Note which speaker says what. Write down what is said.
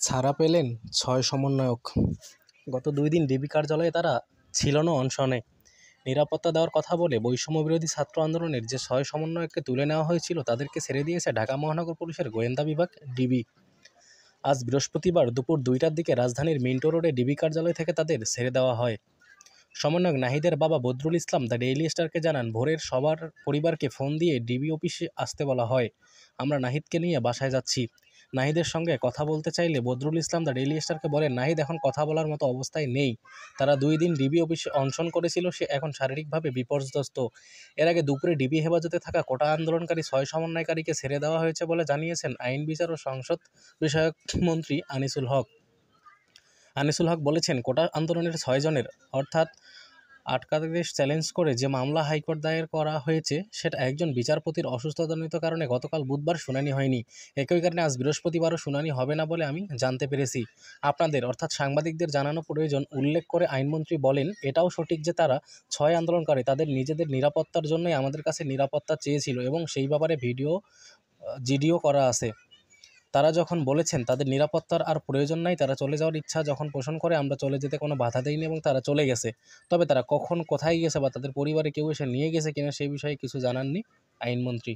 Speaker 1: ছাড়া পেলেন ৬ সমন্বয়ক। গত ২ দিন ডিবি কার্যালয়ে তারা ছিল না অনশনে। নিরাপত্তা দেওয়ার কথা বলে বৈষম্যবিরোধী ছাত্র আন্দোলনের যে ৬ সমন্বয়ককে তুলে নেওয়া হয়েছিল তাদেরকে ছেড়ে দিয়েছে ঢাকা মহানগর পুলিশের গোয়েন্দা বিভাগ ডিবি। আজ বৃহস্পতিবার দুপুর ২টার দিকে রাজধানীর মিন্টো রোডে ডিবি কার্যালয় থেকে তাদের ছেড়ে দেওয়া হয়। সমন্বয়ক নাহিদের বাবা বদরুল ইসলাম দ্য ডেইলি স্টারকে জানান, ভোরের সবার পরিবারকে ফোন দিয়ে ডিবি অফিসে আসতে বলা হয়। আমরা নাহিদকে নিয়ে বাসায় যাচ্ছি। নাহিদের সঙ্গে কথা বলতে চাইলে বদরুল ইসলাম দ্য ডেইলি স্টারকে বলেন, নাহিদ এখন কথা বলার মতো অবস্থায় নেই। তারা ২ দিন ডিবি অফিসে অনশন করেছিল, সে এখন শারীরিকভাবে বিপর্যস্ত। এর আগে দুপুরে ডিবি হেফাজতে থাকা কোটা আন্দোলনকারী ৬ সমন্বয়কারীকে ছেড়ে দেওয়া হয়েছে বলে জানিয়েছেন আইন বিচার ও সংসদ বিষয়ক মন্ত্রী আনিসুল হক। আনিসুল হক বলেছেন, কোটা আন্দোলনের ৬ জনের অর্থাৎ আটকাদেশ চ্যালেঞ্জ করে যে মামলা হাইকোর্ট দায়ের করা হয়েছে সেটা একজন বিচারপতির অসুস্থতাজনিত কারণে গতকাল বুধবার শুনানি হয়নি। একই কারণে আজ বৃহস্পতিবারও শুনানি হবে না বলে আমি জানতে পেরেছি। আপনাদের অর্থাৎ সাংবাদিকদের জানানো প্রয়োজন। উল্লেখ করে আইনমন্ত্রী বলেন, এটাও সঠিক যে তারা ৬ আন্দোলনকারী তাদের নিজেদের নিরাপত্তার জন্যই আমাদের কাছে নিরাপত্তা চেয়েছিল এবং সেই ব্যাপারে জিডিও করা আছে। তারা যখন বলেছেন তাদের নিরাপত্তার আর প্রয়োজন নাই, তারা চলে যাওয়ার ইচ্ছা যখন পোষণ করে, আমরা চলে যেতে কোনো বাধা দেইনি এবং তারা চলে গেছে। তবে তারা কখন কোথায় গেছে বা তাদের পরিবারে কেউ এসে নিয়ে গেছে কিনা সেই বিষয়ে কিছু জানাননি আইনমন্ত্রী।